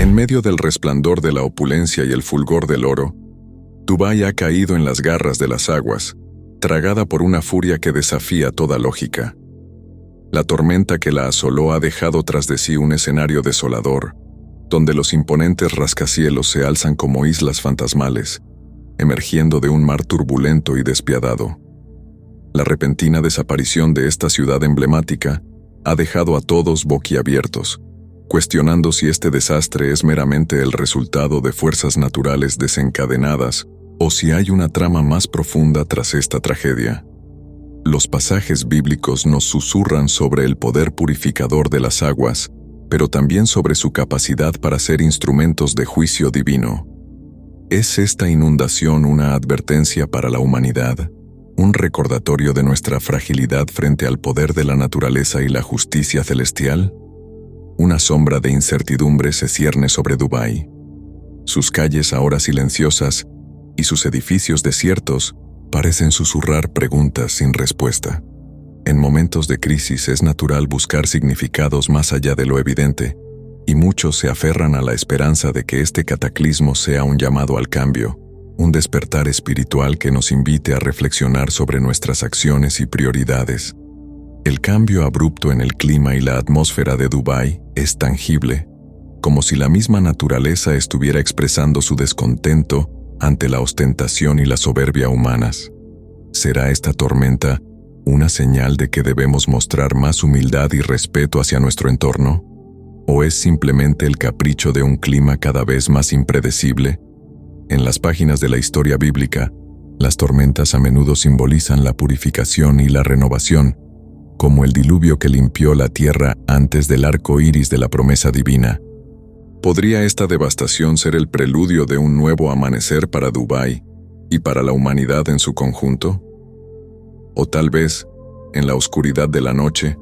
En medio del resplandor de la opulencia y el fulgor del oro, Dubái ha caído en las garras de las aguas, tragada por una furia que desafía toda lógica. La tormenta que la asoló ha dejado tras de sí un escenario desolador, donde los imponentes rascacielos se alzan como islas fantasmales, emergiendo de un mar turbulento y despiadado. La repentina desaparición de esta ciudad emblemática ha dejado a todos boquiabiertos, cuestionando si este desastre es meramente el resultado de fuerzas naturales desencadenadas o si hay una trama más profunda tras esta tragedia. Los pasajes bíblicos nos susurran sobre el poder purificador de las aguas, pero también sobre su capacidad para ser instrumentos de juicio divino. ¿Es esta inundación una advertencia para la humanidad? ¿Un recordatorio de nuestra fragilidad frente al poder de la naturaleza y la justicia celestial? Una sombra de incertidumbre se cierne sobre Dubái. Sus calles ahora silenciosas y sus edificios desiertos parecen susurrar preguntas sin respuesta. En momentos de crisis es natural buscar significados más allá de lo evidente, y muchos se aferran a la esperanza de que este cataclismo sea un llamado al cambio, un despertar espiritual que nos invite a reflexionar sobre nuestras acciones y prioridades. El cambio abrupto en el clima y la atmósfera de Dubái es tangible, como si la misma naturaleza estuviera expresando su descontento ante la ostentación y la soberbia humanas. ¿Será esta tormenta una señal de que debemos mostrar más humildad y respeto hacia nuestro entorno? ¿O es simplemente el capricho de un clima cada vez más impredecible? En las páginas de la historia bíblica, las tormentas a menudo simbolizan la purificación y la renovación, como el diluvio que limpió la tierra antes del arco iris de la promesa divina. ¿Podría esta devastación ser el preludio de un nuevo amanecer para Dubái y para la humanidad en su conjunto? O tal vez, en la oscuridad de la noche,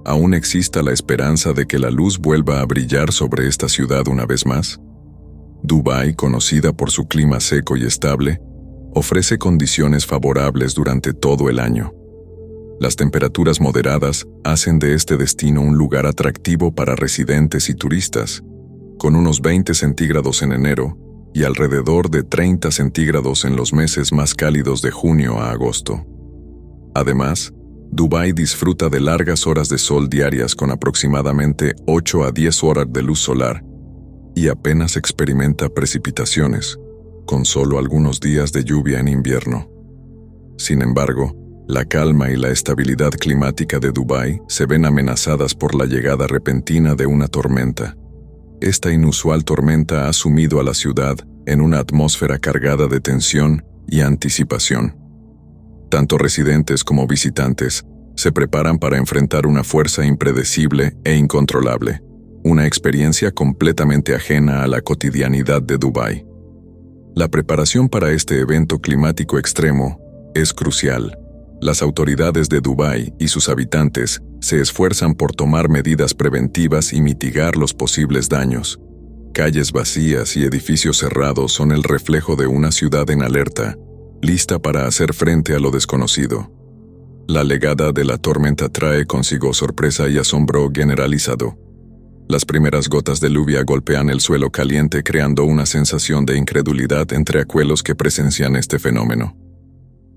aún exista la esperanza de que la luz vuelva a brillar sobre esta ciudad una vez más. Dubái, conocida por su clima seco y estable, ofrece condiciones favorables durante todo el año. Las temperaturas moderadas hacen de este destino un lugar atractivo para residentes y turistas, con unos 20 centígrados en enero y alrededor de 30 centígrados en los meses más cálidos de junio a agosto. Además, Dubái disfruta de largas horas de sol diarias con aproximadamente 8 a 10 horas de luz solar y apenas experimenta precipitaciones, con solo algunos días de lluvia en invierno. Sin embargo, la calma y la estabilidad climática de Dubái se ven amenazadas por la llegada repentina de una tormenta. Esta inusual tormenta ha sumido a la ciudad en una atmósfera cargada de tensión y anticipación. Tanto residentes como visitantes se preparan para enfrentar una fuerza impredecible e incontrolable, una experiencia completamente ajena a la cotidianidad de Dubái. La preparación para este evento climático extremo es crucial. Las autoridades de Dubái y sus habitantes se esfuerzan por tomar medidas preventivas y mitigar los posibles daños. Calles vacías y edificios cerrados son el reflejo de una ciudad en alerta, lista para hacer frente a lo desconocido. La llegada de la tormenta trae consigo sorpresa y asombro generalizado. Las primeras gotas de lluvia golpean el suelo caliente creando una sensación de incredulidad entre aquellos que presencian este fenómeno.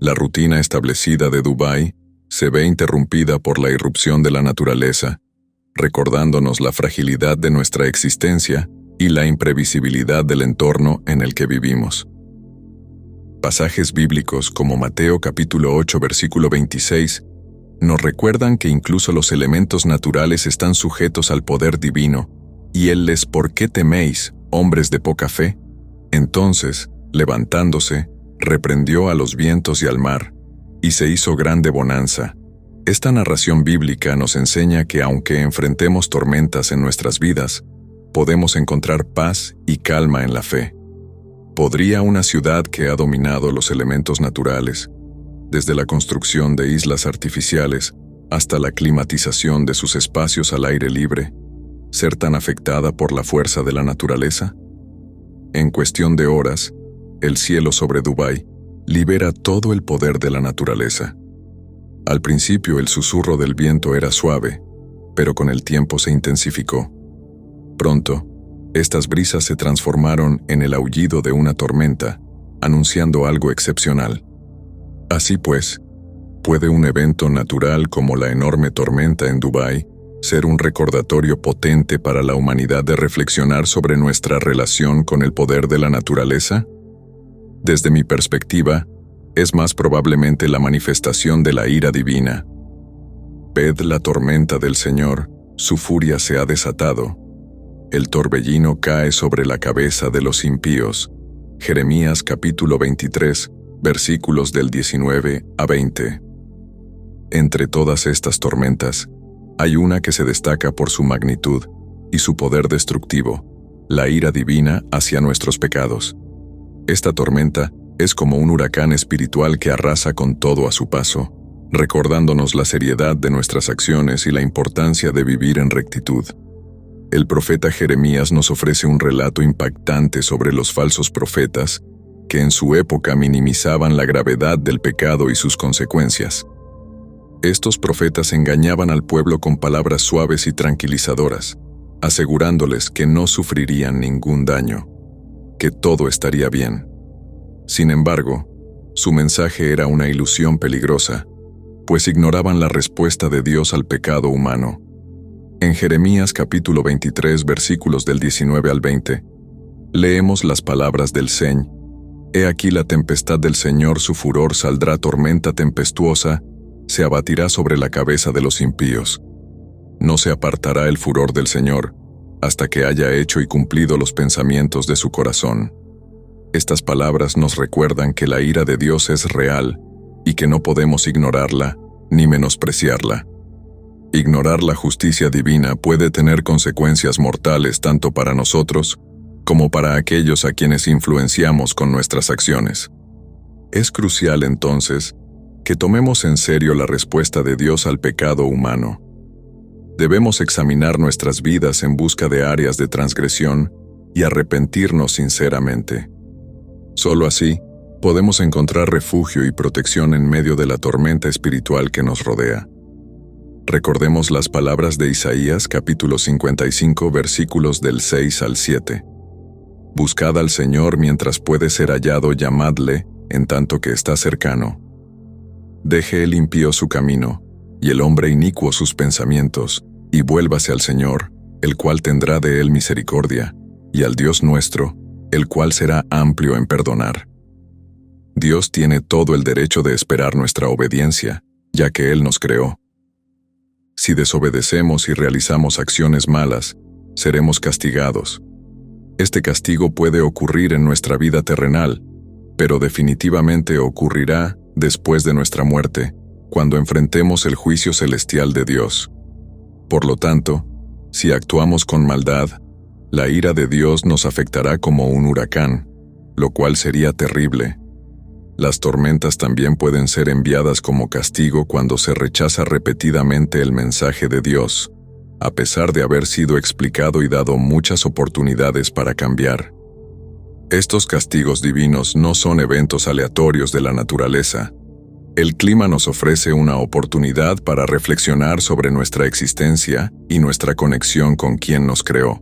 La rutina establecida de Dubái se ve interrumpida por la irrupción de la naturaleza, recordándonos la fragilidad de nuestra existencia y la imprevisibilidad del entorno en el que vivimos. Pasajes bíblicos como Mateo capítulo 8 versículo 26 nos recuerdan que incluso los elementos naturales están sujetos al poder divino, y Él les: ¿por qué teméis, hombres de poca fe? Entonces, levantándose, reprendió a los vientos y al mar, y se hizo grande bonanza. Esta narración bíblica nos enseña que aunque enfrentemos tormentas en nuestras vidas, podemos encontrar paz y calma en la fe. ¿Podría una ciudad que ha dominado los elementos naturales, desde la construcción de islas artificiales hasta la climatización de sus espacios al aire libre, ser tan afectada por la fuerza de la naturaleza? En cuestión de horas, el cielo sobre Dubái libera todo el poder de la naturaleza. Al principio el susurro del viento era suave, pero con el tiempo se intensificó. Pronto, Estas brisas se transformaron en el aullido de una tormenta, anunciando algo excepcional. Así pues, ¿puede un evento natural como la enorme tormenta en Dubái ser un recordatorio potente para la humanidad de reflexionar sobre nuestra relación con el poder de la naturaleza? Desde mi perspectiva, es más probablemente la manifestación de la ira divina. Ved la tormenta del Señor, su furia se ha desatado. El torbellino cae sobre la cabeza de los impíos. Jeremías capítulo 23, versículos del 19 a 20. Entre todas estas tormentas, hay una que se destaca por su magnitud y su poder destructivo, la ira divina hacia nuestros pecados. Esta tormenta es como un huracán espiritual que arrasa con todo a su paso, recordándonos la seriedad de nuestras acciones y la importancia de vivir en rectitud. El profeta Jeremías nos ofrece un relato impactante sobre los falsos profetas que en su época minimizaban la gravedad del pecado y sus consecuencias. Estos profetas engañaban al pueblo con palabras suaves y tranquilizadoras, asegurándoles que no sufrirían ningún daño, que todo estaría bien. Sin embargo, su mensaje era una ilusión peligrosa, pues ignoraban la respuesta de Dios al pecado humano. En Jeremías capítulo 23 versículos del 19 al 20, leemos las palabras del Señor: He aquí la tempestad del Señor, su furor saldrá tormenta tempestuosa, se abatirá sobre la cabeza de los impíos. No se apartará el furor del Señor, hasta que haya hecho y cumplido los pensamientos de su corazón. Estas palabras nos recuerdan que la ira de Dios es real y que no podemos ignorarla ni menospreciarla. Ignorar la justicia divina puede tener consecuencias mortales tanto para nosotros como para aquellos a quienes influenciamos con nuestras acciones. Es crucial entonces que tomemos en serio la respuesta de Dios al pecado humano. Debemos examinar nuestras vidas en busca de áreas de transgresión y arrepentirnos sinceramente. Solo así podemos encontrar refugio y protección en medio de la tormenta espiritual que nos rodea. Recordemos las palabras de Isaías capítulo 55 versículos del 6 al 7. Buscad al Señor mientras puede ser hallado, llamadle en tanto que está cercano. Deje el impío su camino, y el hombre inicuo sus pensamientos, y vuélvase al Señor, el cual tendrá de él misericordia, y al Dios nuestro, el cual será amplio en perdonar. Dios tiene todo el derecho de esperar nuestra obediencia, ya que Él nos creó. Si desobedecemos y realizamos acciones malas, seremos castigados. Este castigo puede ocurrir en nuestra vida terrenal, pero definitivamente ocurrirá después de nuestra muerte, cuando enfrentemos el juicio celestial de Dios. Por lo tanto, si actuamos con maldad, la ira de Dios nos afectará como un huracán, lo cual sería terrible. Las tormentas también pueden ser enviadas como castigo cuando se rechaza repetidamente el mensaje de Dios, a pesar de haber sido explicado y dado muchas oportunidades para cambiar. Estos castigos divinos no son eventos aleatorios de la naturaleza. El clima nos ofrece una oportunidad para reflexionar sobre nuestra existencia y nuestra conexión con quien nos creó.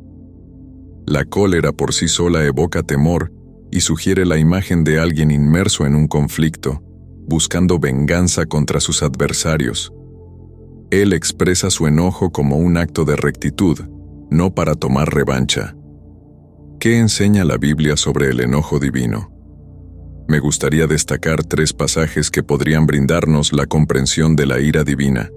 La cólera por sí sola evoca temor y sugiere la imagen de alguien inmerso en un conflicto, buscando venganza contra sus adversarios. Él expresa su enojo como un acto de rectitud, no para tomar revancha. ¿Qué enseña la Biblia sobre el enojo divino? Me gustaría destacar 3 pasajes que podrían brindarnos la comprensión de la ira divina.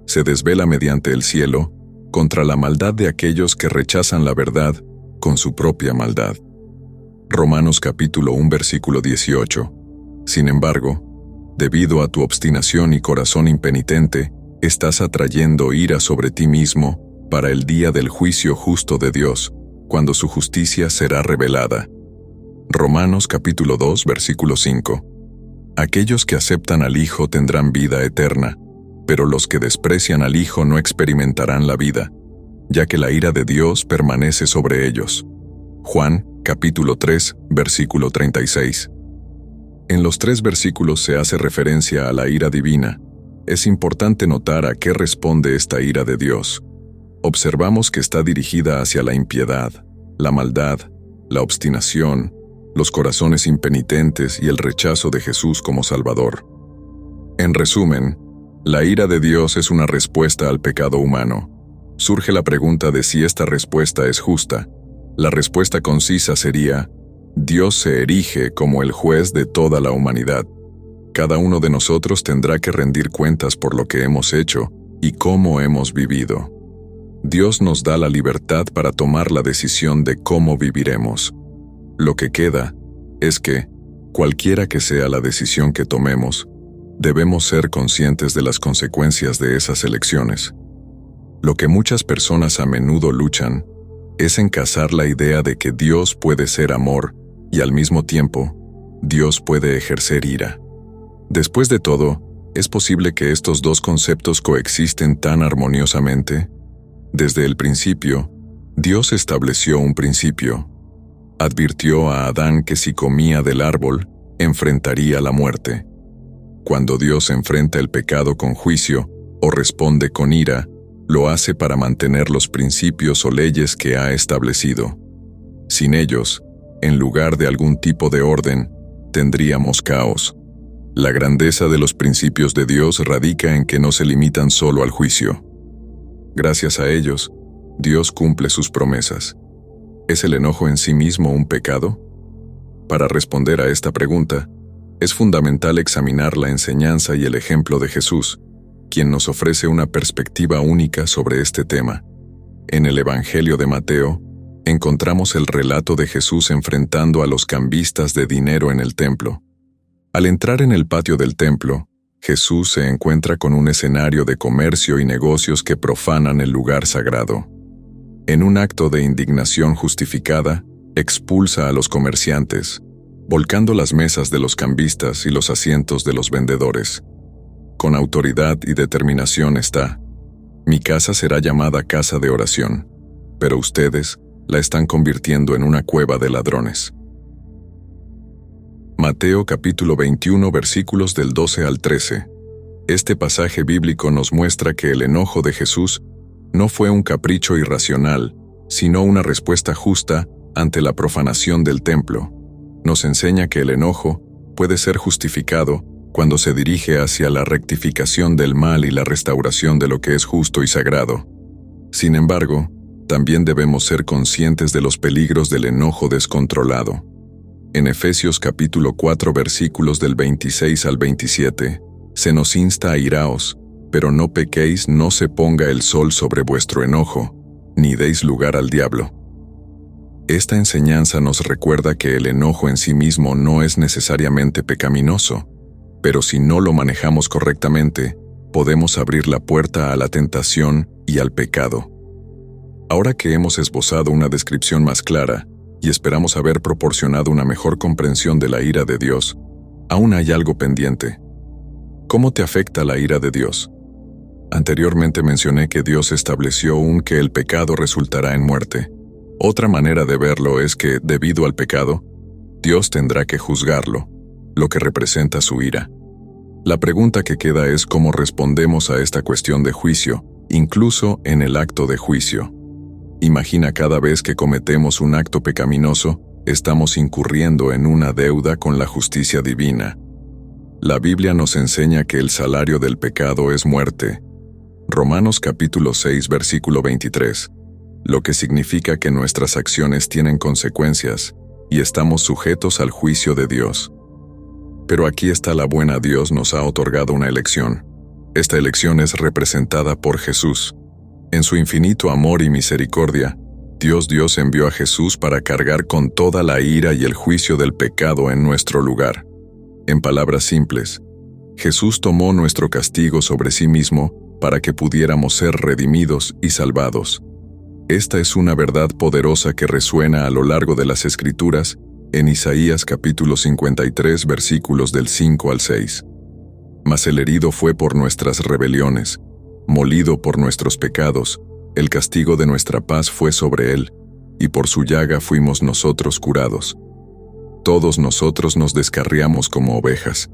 Se desvela mediante el cielo contra la maldad de aquellos que rechazan la verdad con su propia maldad. Romanos capítulo 1 versículo 18. Sin embargo, debido a tu obstinación y corazón impenitente, estás atrayendo ira sobre ti mismo para el día del juicio justo de Dios, cuando su justicia será revelada. Romanos capítulo 2 versículo 5. Aquellos que aceptan al Hijo tendrán vida eterna, pero los que desprecian al Hijo no experimentarán la vida, ya que la ira de Dios permanece sobre ellos. Juan capítulo 3 versículo 36. En los 3 versículos se hace referencia a la ira divina. Es importante notar a qué responde esta ira de Dios. Observamos que está dirigida hacia la impiedad, la maldad, la obstinación, los corazones impenitentes y el rechazo de Jesús como Salvador. En resumen, la ira de Dios es una respuesta al pecado humano. Surge la pregunta de si esta respuesta es justa. La respuesta concisa sería: Dios se erige como el juez de toda la humanidad. Cada uno de nosotros tendrá que rendir cuentas por lo que hemos hecho y cómo hemos vivido. Dios nos da la libertad para tomar la decisión de cómo viviremos. Lo que queda es que, cualquiera que sea la decisión que tomemos, debemos ser conscientes de las consecuencias de esas elecciones. Lo que muchas personas a menudo luchan es en cazar la idea de que Dios puede ser amor y al mismo tiempo, Dios puede ejercer ira. Después de todo, ¿es posible que estos dos conceptos coexisten tan armoniosamente? Desde el principio, Dios estableció un principio. Advirtió a Adán que si comía del árbol, enfrentaría la muerte. Cuando Dios enfrenta el pecado con juicio o responde con ira, lo hace para mantener los principios o leyes que ha establecido. Sin ellos, en lugar de algún tipo de orden, tendríamos caos. La grandeza de los principios de Dios radica en que no se limitan solo al juicio. Gracias a ellos, Dios cumple sus promesas. ¿Es el enojo en sí mismo un pecado? Para responder a esta pregunta, es fundamental examinar la enseñanza y el ejemplo de Jesús, quien nos ofrece una perspectiva única sobre este tema. En el Evangelio de Mateo, encontramos el relato de Jesús enfrentando a los cambistas de dinero en el templo. Al entrar en el patio del templo, Jesús se encuentra con un escenario de comercio y negocios que profanan el lugar sagrado. En un acto de indignación justificada, expulsa a los comerciantes, volcando las mesas de los cambistas y los asientos de los vendedores. Con autoridad y determinación está: mi casa será llamada casa de oración, pero ustedes la están convirtiendo en una cueva de ladrones. Mateo capítulo 21 versículos del 12 al 13. Este pasaje bíblico nos muestra que el enojo de Jesús no fue un capricho irracional, sino una respuesta justa ante la profanación del templo. Nos enseña que el enojo puede ser justificado cuando se dirige hacia la rectificación del mal y la restauración de lo que es justo y sagrado. Sin embargo, también debemos ser conscientes de los peligros del enojo descontrolado. En Efesios capítulo 4 versículos del 26 al 27, se nos insta a iraos, pero no pequéis, no se ponga el sol sobre vuestro enojo, ni deis lugar al diablo. Esta enseñanza nos recuerda que el enojo en sí mismo no es necesariamente pecaminoso, pero si no lo manejamos correctamente, podemos abrir la puerta a la tentación y al pecado. Ahora que hemos esbozado una descripción más clara, y esperamos haber proporcionado una mejor comprensión de la ira de Dios, aún hay algo pendiente. ¿Cómo te afecta la ira de Dios? Anteriormente mencioné que Dios estableció que el pecado resultará en muerte. Otra manera de verlo es que, debido al pecado, Dios tendrá que juzgarlo, lo que representa su ira. La pregunta que queda es cómo respondemos a esta cuestión de juicio, incluso en el acto de juicio. Imagina cada vez que cometemos un acto pecaminoso, estamos incurriendo en una deuda con la justicia divina. La Biblia nos enseña que el salario del pecado es muerte. Romanos capítulo 6 versículo 23, lo que significa que nuestras acciones tienen consecuencias y estamos sujetos al juicio de Dios. Pero aquí está la buena: Dios nos ha otorgado una elección. Esta elección es representada por Jesús. En su infinito amor y misericordia, Dios envió a Jesús para cargar con toda la ira y el juicio del pecado en nuestro lugar. En palabras simples, Jesús tomó nuestro castigo sobre sí mismo para que pudiéramos ser redimidos y salvados. Esta es una verdad poderosa que resuena a lo largo de las Escrituras en Isaías capítulo 53 versículos del 5 al 6. Mas el herido fue por nuestras rebeliones, molido por nuestros pecados, el castigo de nuestra paz fue sobre él, y por su llaga fuimos nosotros curados. Todos nosotros nos descarriamos como ovejas.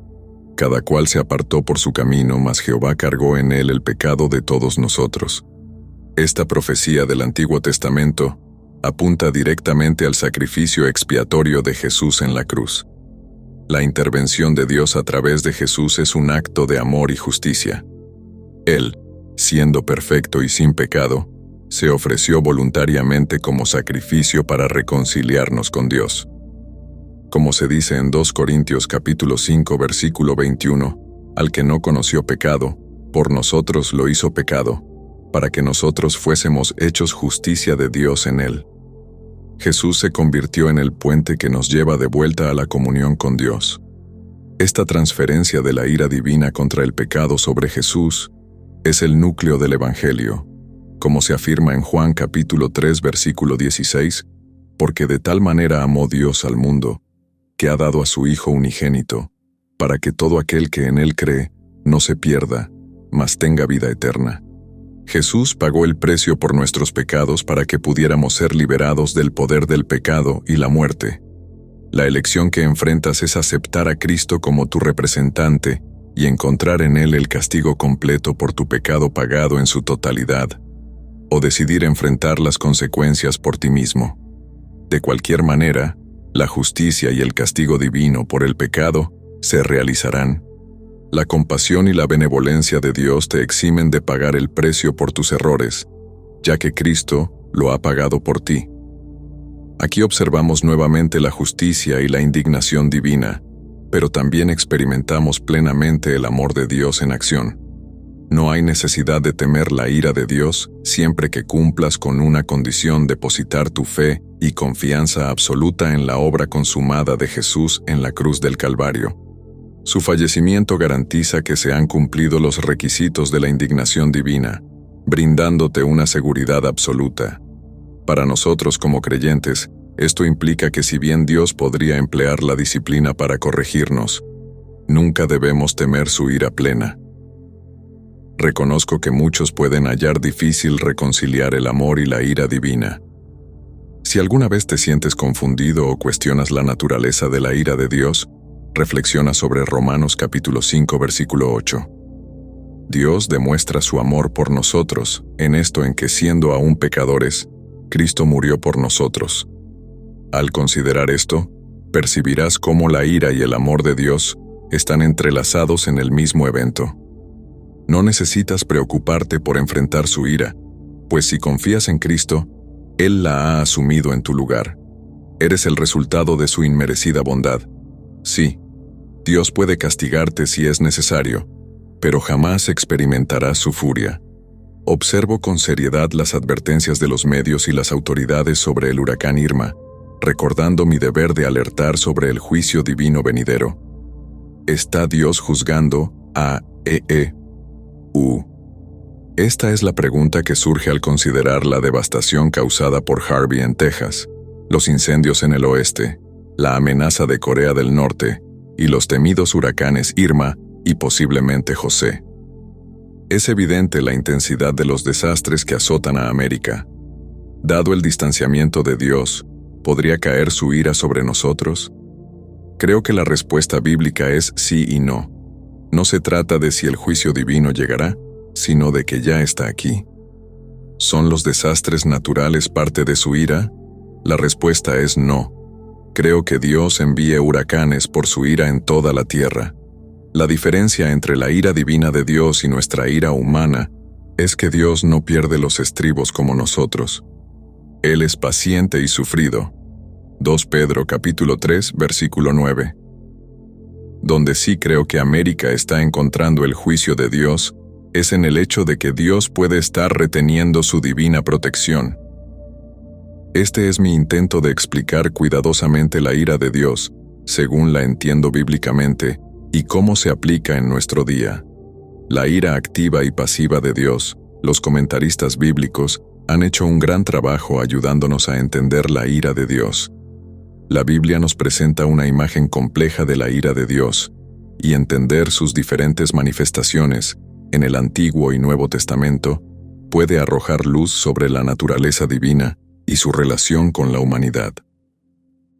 Cada cual se apartó por su camino, mas Jehová cargó en él el pecado de todos nosotros. Esta profecía del Antiguo Testamento apunta directamente al sacrificio expiatorio de Jesús en la cruz. La intervención de Dios a través de Jesús es un acto de amor y justicia. Él, siendo perfecto y sin pecado, se ofreció voluntariamente como sacrificio para reconciliarnos con Dios. Como se dice en 2 Corintios capítulo 5 versículo 21, al que no conoció pecado, por nosotros lo hizo pecado, para que nosotros fuésemos hechos justicia de Dios en él. Jesús se convirtió en el puente que nos lleva de vuelta a la comunión con Dios. Esta transferencia de la ira divina contra el pecado sobre Jesús es el núcleo del Evangelio, como se afirma en Juan capítulo 3 versículo 16, porque de tal manera amó Dios al mundo, que ha dado a su Hijo unigénito, para que todo aquel que en él cree no se pierda, mas tenga vida eterna. Jesús pagó el precio por nuestros pecados para que pudiéramos ser liberados del poder del pecado y la muerte. La elección que enfrentas es aceptar a Cristo como tu representante y encontrar en Él el castigo completo por tu pecado pagado en su totalidad, o decidir enfrentar las consecuencias por ti mismo. De cualquier manera, la justicia y el castigo divino por el pecado se realizarán. La compasión y la benevolencia de Dios te eximen de pagar el precio por tus errores, ya que Cristo lo ha pagado por ti. Aquí observamos nuevamente la justicia y la indignación divina, pero también experimentamos plenamente el amor de Dios en acción. No hay necesidad de temer la ira de Dios siempre que cumplas con una condición: depositar tu fe y confianza absoluta en la obra consumada de Jesús en la cruz del Calvario. Su fallecimiento garantiza que se han cumplido los requisitos de la indignación divina, brindándote una seguridad absoluta. Para nosotros como creyentes, esto implica que si bien Dios podría emplear la disciplina para corregirnos, nunca debemos temer su ira plena. Reconozco que muchos pueden hallar difícil reconciliar el amor y la ira divina. Si alguna vez te sientes confundido o cuestionas la naturaleza de la ira de Dios, reflexiona sobre Romanos capítulo 5 versículo 8. Dios demuestra su amor por nosotros en esto, en que siendo aún pecadores, Cristo murió por nosotros. Al considerar esto, percibirás cómo la ira y el amor de Dios están entrelazados en el mismo evento. No necesitas preocuparte por enfrentar su ira, pues si confías en Cristo, Él la ha asumido en tu lugar. Eres el resultado de su inmerecida bondad. Sí, Dios puede castigarte si es necesario, pero jamás experimentarás su furia. Observo con seriedad las advertencias de los medios y las autoridades sobre el huracán Irma, recordando mi deber de alertar sobre el juicio divino venidero. ¿Está Dios juzgando a Esta es la pregunta que surge al considerar la devastación causada por Harvey en Texas, los incendios en el oeste, la amenaza de Corea del Norte y los temidos huracanes Irma y posiblemente José. Es evidente la intensidad de los desastres que azotan a América. Dado el distanciamiento de Dios, ¿podría caer su ira sobre nosotros? Creo que la respuesta bíblica es sí y no. No se trata de si el juicio divino llegará, sino de que ya está aquí. ¿Son los desastres naturales parte de su ira? La respuesta es no. Creo que Dios envíe huracanes por su ira en toda la tierra. La diferencia entre la ira divina de Dios y nuestra ira humana es que Dios no pierde los estribos como nosotros. Él es paciente y sufrido. 2 Pedro capítulo 3 versículo 9. Donde sí creo que América está encontrando el juicio de Dios es en el hecho de que Dios puede estar reteniendo su divina protección. Este es mi intento de explicar cuidadosamente la ira de Dios, según la entiendo bíblicamente, y cómo se aplica en nuestro día. La ira activa y pasiva de Dios, los comentaristas bíblicos han hecho un gran trabajo ayudándonos a entender la ira de Dios. La Biblia nos presenta una imagen compleja de la ira de Dios, y entender sus diferentes manifestaciones en el Antiguo y Nuevo Testamento puede arrojar luz sobre la naturaleza divina y su relación con la humanidad.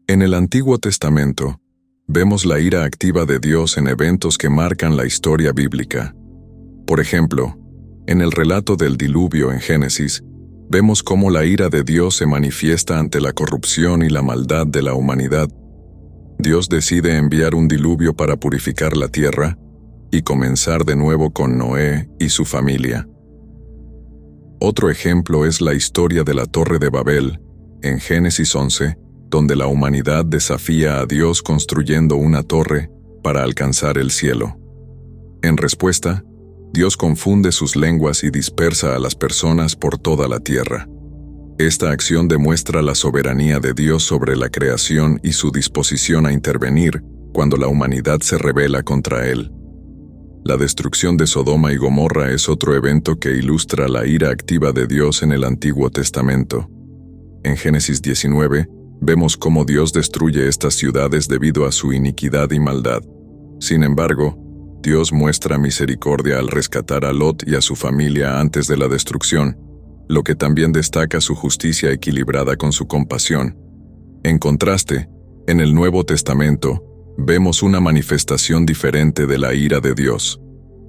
En el Antiguo Testamento, vemos la ira activa de Dios en eventos que marcan la historia bíblica. Por ejemplo, en el relato del diluvio en Génesis, vemos cómo la ira de Dios se manifiesta ante la corrupción y la maldad de la humanidad. Dios decide enviar un diluvio para purificar la tierra y comenzar de nuevo con Noé y su familia. Otro ejemplo es la historia de la Torre de Babel, en Génesis 11, donde la humanidad desafía a Dios construyendo una torre para alcanzar el cielo. En respuesta, Dios confunde sus lenguas y dispersa a las personas por toda la tierra. Esta acción demuestra la soberanía de Dios sobre la creación y su disposición a intervenir cuando la humanidad se rebela contra Él. La destrucción de Sodoma y Gomorra es otro evento que ilustra la ira activa de Dios en el Antiguo Testamento. En Génesis 19, vemos cómo Dios destruye estas ciudades debido a su iniquidad y maldad. Sin embargo, Dios muestra misericordia al rescatar a Lot y a su familia antes de la destrucción, lo que también destaca su justicia equilibrada con su compasión. En contraste, en el Nuevo Testamento, vemos una manifestación diferente de la ira de Dios.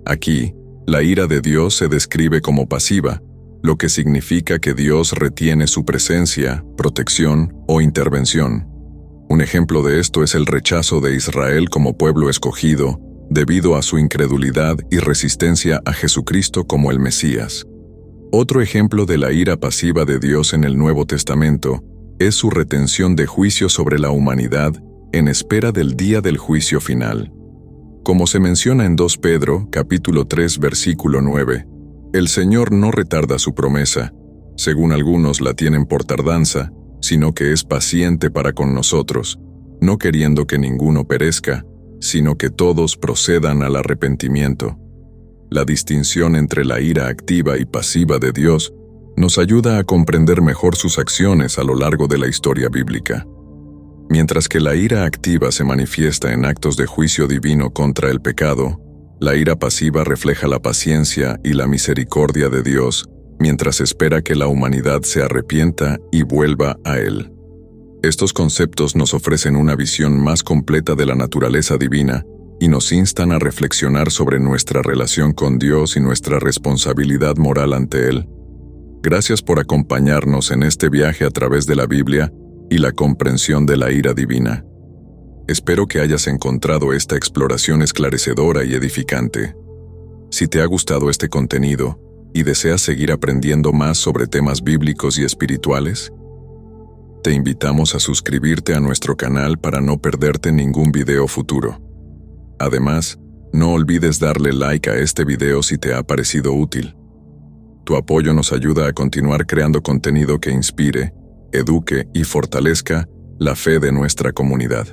Aquí, la ira de Dios se describe como pasiva, lo que significa que Dios retiene su presencia, protección o intervención. Un ejemplo de esto es el rechazo de Israel como pueblo escogido, debido a su incredulidad y resistencia a Jesucristo como el Mesías. Otro ejemplo de la ira pasiva de Dios en el Nuevo Testamento es su retención de juicio sobre la humanidad en espera del día del juicio final. Como se menciona en 2 Pedro, capítulo 3, versículo 9, el Señor no retarda su promesa, según algunos la tienen por tardanza, sino que es paciente para con nosotros, no queriendo que ninguno perezca, sino que todos procedan al arrepentimiento. La distinción entre la ira activa y pasiva de Dios nos ayuda a comprender mejor sus acciones a lo largo de la historia bíblica. Mientras que la ira activa se manifiesta en actos de juicio divino contra el pecado, la ira pasiva refleja la paciencia y la misericordia de Dios mientras espera que la humanidad se arrepienta y vuelva a Él. Estos conceptos nos ofrecen una visión más completa de la naturaleza divina y nos instan a reflexionar sobre nuestra relación con Dios y nuestra responsabilidad moral ante Él. Gracias por acompañarnos en este viaje a través de la Biblia y la comprensión de la ira divina. Espero que hayas encontrado esta exploración esclarecedora y edificante. Si te ha gustado este contenido y deseas seguir aprendiendo más sobre temas bíblicos y espirituales, te invitamos a suscribirte a nuestro canal para no perderte ningún video futuro. Además, no olvides darle like a este video si te ha parecido útil. Tu apoyo nos ayuda a continuar creando contenido que inspire, eduque y fortalezca la fe de nuestra comunidad.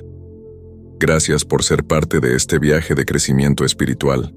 Gracias por ser parte de este viaje de crecimiento espiritual.